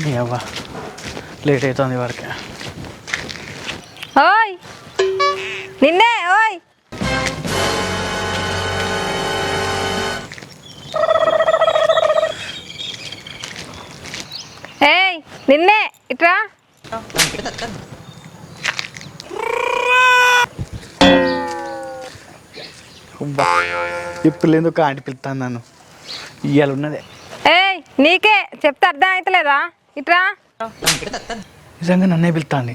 అవ్వ లేట్ అవుతుంది వరకే. ఓయ్ నిన్నే ఓయ్ ఏయ్ నిన్నే ఇట్రా. ఇప్పుడు ఎందుకు ఆంటీ పిలుస్తాను నన్ను ఇవాళ ఉన్నదే. ఏయ్ నీకే చెప్తే అర్థం అవుతలేదా? ఇట్రా. నిజంగా నన్నే పిలుస్తాంది.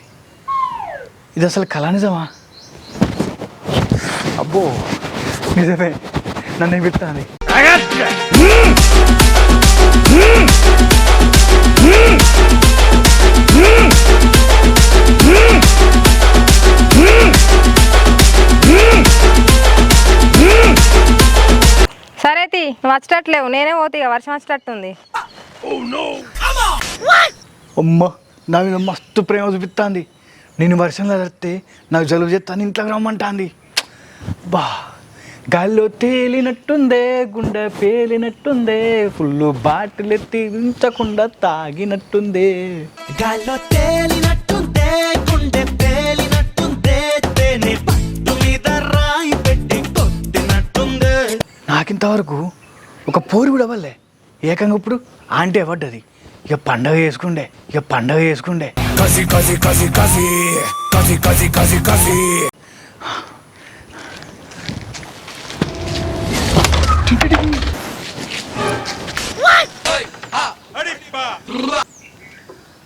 ఇది అసలు కళ నిజమా? అబ్బో నిజమే నన్నే పిలుస్తాంది. సరే తీ నువ్వు వచ్చేటట్లేవు, నేనే పోతే వర్షం వచ్చేటట్టుంది. అమ్మ నా మీద మస్తు ప్రేమ చూపిస్తుంది. నేను వర్షంలో తడితే నాకు జలుబు చేస్తాను, ఇంట్లోకి రమ్మంటాంది. బా గాల్లో తేలినట్టుందే, గుండె పేలినట్టుందే, ఫుల్ బాటిల్ ఎత్తి ఉంచకుండా తాగినట్టుందే. గాల్లో తేలినట్టుందే, గుండె పేలినట్టుందే, తేనె పట్టు మీద రాయి పెట్టి కొట్టినట్టుందే. నాకింతవరకు ఒక పోరు కూడా అవ్వలే. ఏకంగా ఇప్పుడు ఆంటీ పడ్డది. ఇక పండగ చేసుకుండే, ఇక పండగ చేసుకుండే. కసి కసి కసి కసి కసి కసి కసి కసి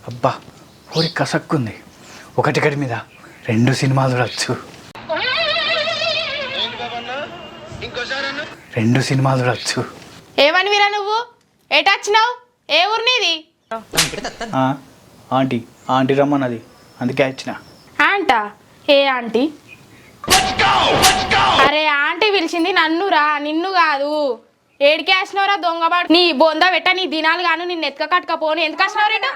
అబ్బా పోరి కసక్కుంది. ఒకటికటి మీద 2 సినిమాలు చూడొచ్చు. 2 సినిమాలు చూడొచ్చు. ఏమని వీరా నువ్వు ఏటొచ్చినావు? ఏ ఊరు నీది? ఆంటీ ఆంటీ రమ్మన్నది, అందుకే వచ్చిన. ఆంటా? ఏ ఆంటీ? అరే ఆంటీ పిలిచింది నన్ను రా, నిన్ను కాదు. ఏడికి వచ్చినవరా దొంగబాడు? నీ బొంద పెట్ట నీ దినాలు గాను నిన్ను ఎత్తుక కట్టుకపోను. ఎందుకు వచ్చినవరేట?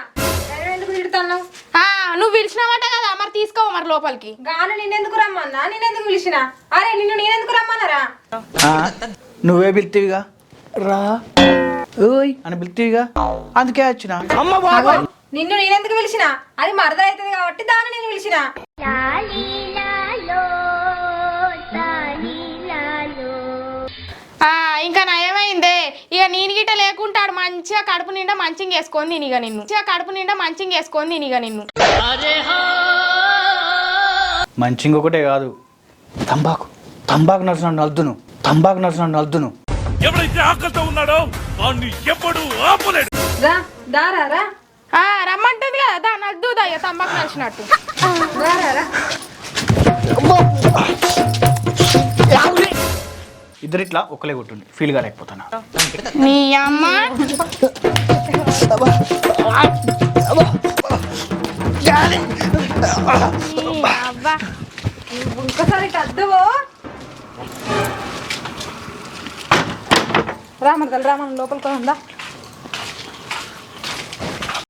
నువ్వు పిలిచినావట కదా, మరి తీసుకోవు మరి లోపలికి. గాను నిన్నెందుకు రమ్మన్నా? నిన్నెందుకు పిలిచినా? అరే నిన్ను నేనెందుకు రమ్మన్నారా? నువ్వే పిలుతీవిగా, రా ఓయ్ అని పిలుతీవిగా, అందుకే వచ్చిన. నిన్ను నేనెందుకు పిలిచినా? అది మరద అవుతుంది కాబట్టి దాన్ని నేను పిలిచినా. ఇంకా నయమైందే. ఇక నేను గిట్ట లేకుంటాడు మంచిగా కడుపు నిండా మంచిగా వేసుకొని తినిగ నిన్ను. కడుపు నిండా మంచిగా వేసుకొని తినిగ నిన్ను. మంచిగా ఒకటే కాదు, తంబాకు తంబాకు నడుచున్నాడు నలుదును, తంబాకు నడుచున్నాడు నలుదును. ఎవరైతే ఆకలితో ఉన్నాడో వాడిని ఎప్పుడు ఆపలేడు. రమ్మంటుంది కదా దాని అద్దుదా తంబాకు నడిచినట్టు. ఇద్దరు ఇట్లా ఒకలే కొట్టుండి ఫీల్ కాలేకపోతాను. నీ అమ్మ ఇంకోసారి అద్దువో. రామన్ లోపలికి ఉందా?